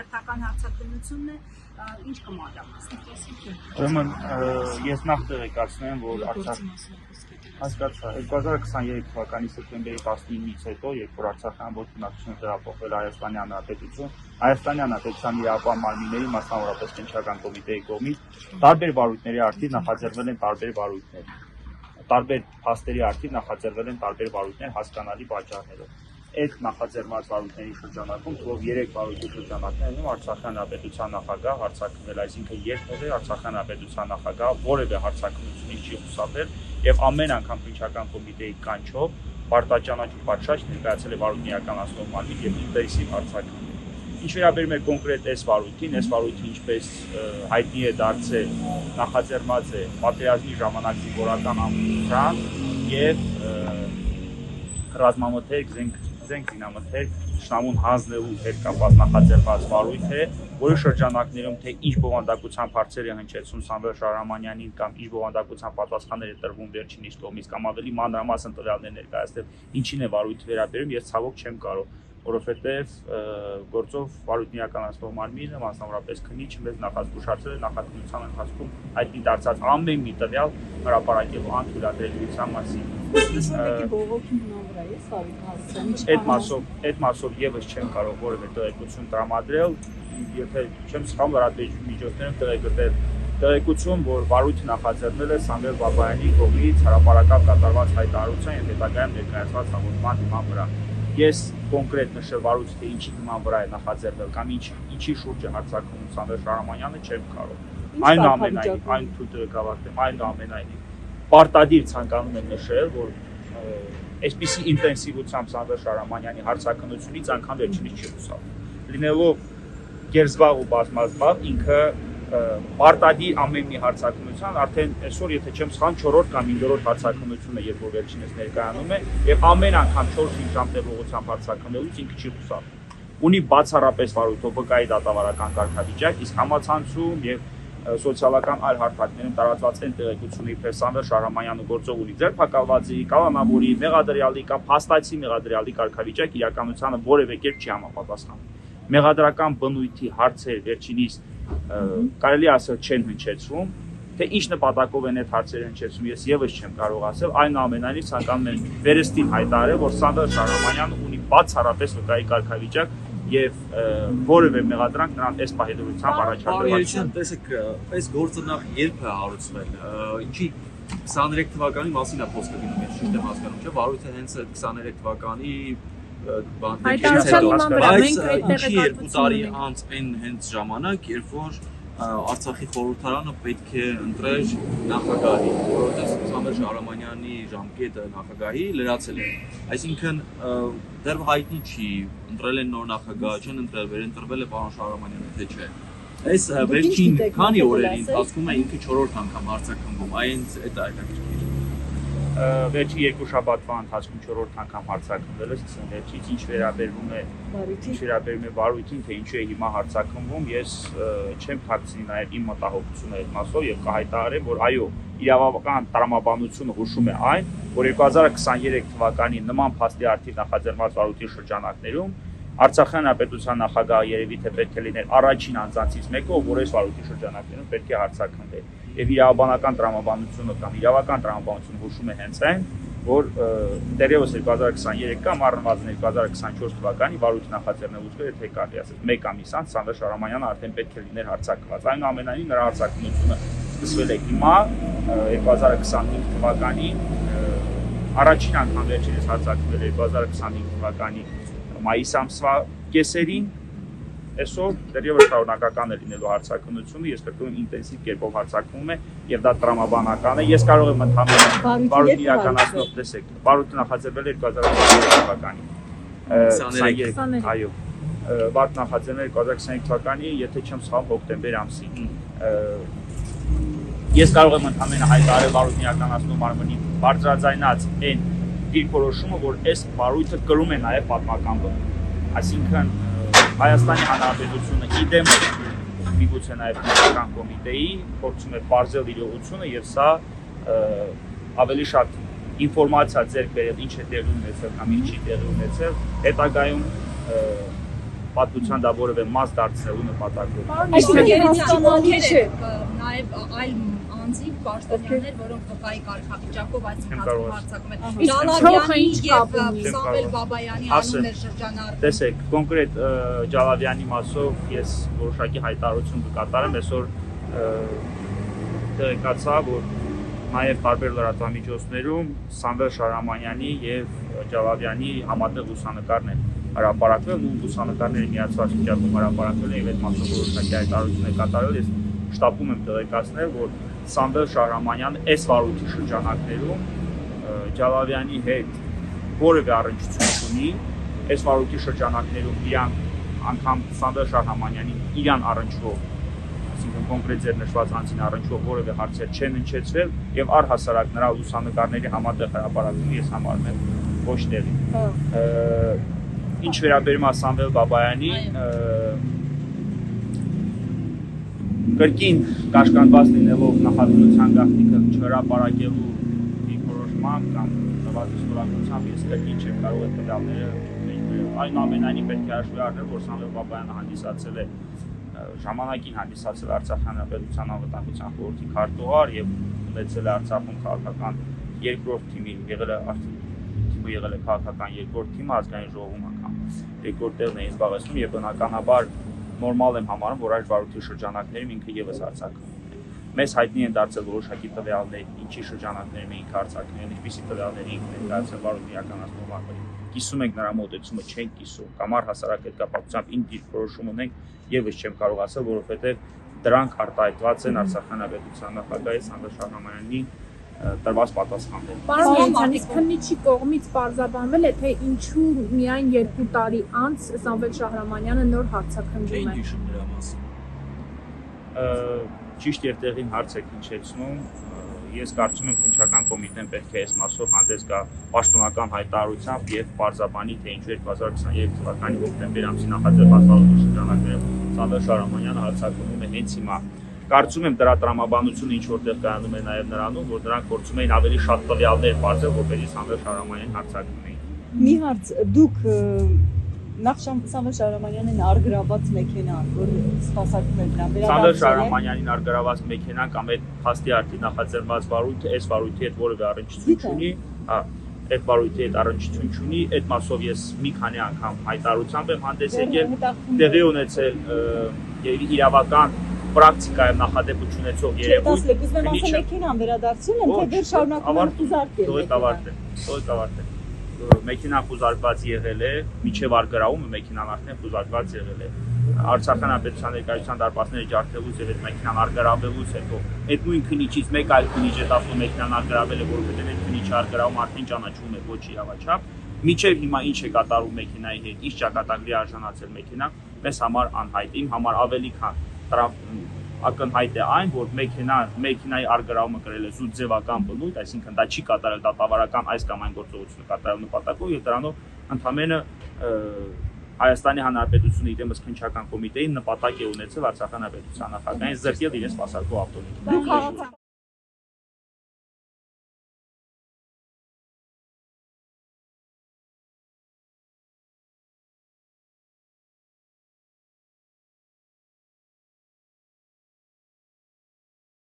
հերթական հարցադրությունն է, ինչ կմարամասնի։ Ուրեմն ես նախ տեղեկացնեմ, որ հասկացա 2023 թվականի սեպտեմբերի 19-ից հետո, երբ որ Արցախի ամբողջ բնակչությունը տեղափոխվել Հայաստանի Հանրապետություն, Հայաստանի Հանրապետության իրավապահ մարմինների, մասնավորապես Կենտրոնական կոմիտեի կողմից տարբեր վարույթների արդիվ նախաձեռնվել են տարբեր վարույթներ, տարբեր փաստերի արդիվ նախաձեռնվել են տարբեր վարույթներ հասկանալի պատճառներով։ Այդ նախաձեռնված վարույթների շրջանակում թվով 3 վարույթի շրջանակներում Արցախի Հանրապետության նախագահ հարցակվել, այսինքն երբևէ Արցախի Հանրապետության նախագահ որևէ հարցակնությունից չի խուսափել եւ ամեն անգամ քննչական կոմիտեի կանչով պարտաճանաչի պատշաճ ներկայացել է վարույթի իրականացնող մարմին եւ ինտենսիվ հարցակնություն։ Ինչ վերաբերում է կոնկրետ այս վարույթին, ինչպես հայտնի է դարձել, նախաձեռնված է պատերազմի ժամանակ զինվորական ամուսնության եւ ռազմամթերք զինամթերք շնամուն հանձնելու հետ կապված նախաձեռնված վարույթ է, որի շրջանակներում թե ինչ բովանդակության հարցեր է հնչեցնում Սամվել Շահրամանյանին կամ ինչ բովանդակության պատասխաններ է տրվում վերջինիս կողմից կամ ավելի մանրամասն տվյալներ ներկայացնել, ինչին է վարույթը վերաբերում, ես ցավոք չեմ կարող, որովհետև գործով վարույթն իրականացնող մարմինը, մասնավորապես քննիչը մեզ նախազգուշացրել է նախաքննության ընթացքում հայտնի դարձած ամեն մի տվյալ հրապարակելու անթույլատրելիության մասին։ Այդ մասով եւս չեմ կարող որևէ տեղեկություն տրամադրել, եթե չեմ սխալվում, լրատվության միջոցներում տեղեկություն, որ վարույթը նախաձեռնել է Սամվել Բաբայանի կողմից հրապարակավ կատարված հայտարարության եւ հետագայում ներկայացված հաղորդման հիման վրա։ Ես կոնկրետ նշել վարույթը թե ինչի հիման վրա է նախաձեռնել կամ ինչի շուրջ է հարձակվում Սամվել Շահրամանյանը չեմ կարող։ Այնուամենայնիվ պարտադիր ցանկանում եմ նշել, որ այսպիսի ինտենսիվությամբ Սամվել Շահրամանյանի հարցակնությունից անգամ վերջինից չի խուսափել։ Լինելով գերզբաղ ու բազմազբաղ ինքը պարտադիր ամեն մի հարցակնության արդեն այսօր եթե չեմ սխալվում 4-րդ կամ 5-րդ հարցակնությունը երբ որ վերջինս ներկայանում է եւ ամեն անգամ 4-5 ժամ տևողությամբ հարցակնելուց ինքը չի խուսափում։ Ունի բացառապես վարույթով վկայի դատավարական կարգավիճակ, իսկ համացանցում եւ սոցիալական այլ հարթակներում տարածված են տեղեկությունների իբր Սամվել Շահրամանյանը գործող ունի ձերբակալվածի, կալանավորի, մեղադրյալի կամ փաստացի մեղադրյալի կարգավիճակ իրականությանը որևէ կերպ չի համապատասխանում։ Մեղադրական բնույթի հարցեր վերջինիս կարելի ասել չեն հնչեցվում, թե ինչ նպատակով են այդ հարցերը հնչեցում, ես եւս չեմ կարող ասել, այնուամենայնիվ ցանկանում եմ վերստին հայտարարել, որ Սամվել Շահրամանյանը ունի բացառապես վկայի կարգավիճակ եւ որևէ մեղադրանք նրան այս պահեդրությամբ առաջադրված չէ։ Տեսեք, այս գործը նախ երբ է հարուցվել, ինչի 23 թվականի մասին է խոսքը գնում, ես ճիշտ եմ հասկանում, չէ՞, վարույթը հենց 23 թվականի բայց ինչի 2 տարի անց այն հենց ժամանակ, երբ որ Արցախի խորհրդարանը պետք է ընտրեր նախագահի, որովհետև Սամվել Շահրամանյանի ժամկետը նախագահի լրացել է։ Այսինքն դեռ հայտնի չի, ընտրել են նոր նախագահ, չեն ընտրել, վերընտրվել է պարոն Շահրամանյանը, թե չէ։ Այս վերջին քանի օրերի ընթացքում է ինքը 4-րդ անգամ հարցակնվում, այնց այդ այլակերպ վերջի 2 շաբաթվա ընթացքում 4-րդ անգամ հարցակնվել է, վերջից ինչ վերաբերվում է վարույթին, թե ինչու է հիմա հարցակնվում, ես չեմ թաքցնի նաև իմ մտահոգությունը այդ մասով եւ կհայտարարեմ, որ այո, իրավական տրամաբանությունը հուշում է այն, որ 2023 թվականի նման փաստի արդիվ նախաձեռնված վարույթի շրջանակներում Արցախի Հանրապետության նախագահը երևի թե պետք է լիներ առաջին անձանցից մեկը, ով որ այս վարույթի շրջանակներում պետք է հարցակնվեր։ Եվ իրավաբանական տրամաբանությունը կամ իրավական տրամաբանությունը հուշում է հենց այն, որ դեռևս 2023 կամ առնվազն 2024 թվականի վարույթ նախաձեռնելուց հետո եթե կարելի ասել 1 ամիս անց Սամվել Շահրամանյանը արդեն պետք է լիներ հարցակված։ Այնուամենայնիվ նրա հարցակնությունը սկսվել է հիմա 2025 թվականի առաջին անգամ վերջինս հարցակվել է 2025 թվականի մայիս ամսվա կեսերին, այսօր դեռևս շարունակական է լինելու հարցակնությունը, ես կրկնում եմ ինտենսիվ կերպով հարցակվում է եւ դա տրամաբանական է, ես կարող եմ ընդհանրապես վարույթ իրականացնող տեսեք, վարույթը նախաձեռնել է 2023 թվականի 23, այո, վարույթ նախաձեռնել 2023 թվականի, եթե չեմ սխալվում, հոկտեմբեր ամսին։ Ես կարող եմ ընդհանրապես հայտարարել վարույթ իրականացնող մարմնի բարձրաձայնած այն դիրքորոշումը, որ այս վարույթը կրում է նաև պատմական բնույթ։ Այսինքն Հայաստանի Հանրապետությունը իդեմ միգուցե նաև քննչական կոմիտեի փորձում է բարձել իրողությունը եւ սա ավելի շատ ինֆորմացիա ձեռք բերել ինչ է տեղի ունեցել կամ ինչ չի տեղի ունեցել հետագայում պատմության դա որևէ մաս դարձնելու նպատակով։ Հասկանալի չէ։ Նաև այլ անձիկ պաշտոնյաներ, որոնք վկայի կարգավիճակով այս ընթացքում հարձակում են։ Ջալավյանի եւ Սամվել Բաբայանի անուններ շրջանառվում։ Տեսեք, կոնկրետ Ջալավյանի մասով ես որոշակի հայտարարություն կկատարեմ, այսօր տեղեկացա, որ նաև տարբեր լրատվամիջոցներում Սամվել Շահրամանյանի եւ Ջալավյանի համատեղ լուսանկարներ հրապարակվել ու լուսանկարները միացված վիճակում հրապարակվել են եւ այդ մասով որոշակի հայտարարություն է կատարել։ Ես շտապում եմ տեղեկացնել, որ Սամվել Շահրամանյանը այս վարույթի շրջանակներում Ջալավյանի հետ որևէ առնչություն չունի, այս վարույթի շրջանակներում իրան անգամ Սամվել Շահրամանյանին իրան առնչվող, այսինքն կոնկրետ ձեր նշված անձին առնչվող որևէ հարցեր չեն հնչեցվել եւ առհասարակ նրա լուսանկարների համատեղ հրապարակումը ես համարում եմ ոչ տեղի։ Ինչ վերաբերում է Սամվել Բաբայանին, կրկին կաշկանդված լինելով նախադրության գաղտնիքը չհրապարակելու դիրքորոշմամբ կամ նվազի ստորագրությամբ ես կրկին չեմ կարող այդ տվյալները այնուամենայնիվ պետք է հաշվի առնել, որ Սամվել Բաբայանը հանդիսացել է ժամանակին հանդիսացել Արցախի Հանրապետության անվտանգության խորհրդի քարտուղար եւ ունեցել է Արցախում քաղաքական երկրորդ թիմի եղել է քաղաքական երկրորդ թիմը ազգային ժողովում անգամ երկրորդ տեղն է զբաղեցնում եւ բնականաբար նորմալ եմ համարում, որ այս վարույթի շրջանակներում ինքը եւս արձակվում է։ Մեզ հայտնի են դարձել որոշակի տվյալներ, ինչի շրջանակներում ինքը արձակվում է, ինչպիսի տվյալների ինքն է դարձել վարույթի իրականացնող ակտը։ Կիսում ենք նրա մոտեցումը, չենք կիսում, կամ առհասարակ այդ կապակցությամբ ինչ դիրքորոշում ունենք, եւս չեմ կարող ասել, որովհետեւ դրանք արտահայտված են Արցախի Հանրապետության նախագահի Սամվել Շահրամանյանի տրված պատասխանները։ Պարոն Գերիցյանի քննիչի կողմից պարզաբանվել է, թե ինչու միայն 2 տարի անց Սամվել Շահրամանյանը նոր հարցաքննվում է։ Ճիշտ եւ տեղին հարց եք հնչեցնում։ Ես կարծում եմ քննչական կոմիտեն պետք է այս մասով հանդես գա պաշտոնական հայտարարությամբ եւ պարզաբանի, թե ինչու 2023 թվականի հոկտեմբեր ամսի նախաձեռնված վարույթի շրջանակներում Սամվել Շահրամանյանը հարցաքննվում է հենց հիմա։ Կարծում եմ դրա տրամաբանությունը ինչ որտեղ կայանում է նաև նրանում, որ նրանք փորձում էին ավելի շատ տվյալներ բարձր, որպեսզի Սամվել Շահրամանյանին հարձակվեին։ Մի հարց, դուք նախ Սամվել Շահրամանյանին արգրաված մեքենան, որ սպասարկում էր նրան, Սամվել Շահրամանյանին արգրաված մեքենան կամ այդ փաստի արդի նախաձեռնված վարույթը, այս վարույթի հետ որևէ առնչություն չունի, այդ վարույթի հետ առնչություն չունի, այդ մասով ես մի քանի անգամ հայտարարությամբ եմ հանդես եկել, տեղի ունեցել իրավական պրակտիկայում նախադեպ ունեցող երևույթ։ Մեքենան վերադարձել են, թե դեռ շարունակում են խուզարկել։ Թողեք մեքենան խուզարկված եղել է, միջև արգրավումը մեքենան արդեն խուզարկված եղել է։ Արցախի Հանրապետության ներկայացության դարպասները ջարդելուց եւ այդ մեքենան արգրավելուց հետո այդ նույն քննիչից մեկ այլ քննիչ է ասում մեքենան արգրավել է, որովհետեւ այդ քննիչը արգրավում արդեն ճանաչվում է ոչ իրավաչափ։ Միջև հիմա ինչ է կատարում մեքենայի հետ, ինչ ճակատագրի արժանացել մեքենան, մեզ համար անհայտ, իմ համար ավելի քան ակնհայտ է այն, որ մեքենայի արգրավումը կրել է զուտ ձևական բնույթ, այսինքն դա չի կատարել դատավարական այս կամ այն գործողությունը կատարելու նպատակով եւ դրանով ընդհանրապես Հայաստանի Հանրապետությունը իրենս քննչական կոմիտեին նպատակ է ունեցել Արցախի Հանրապետության նախագահային զրկել իրենց սպասարկող ավտոմեքենա։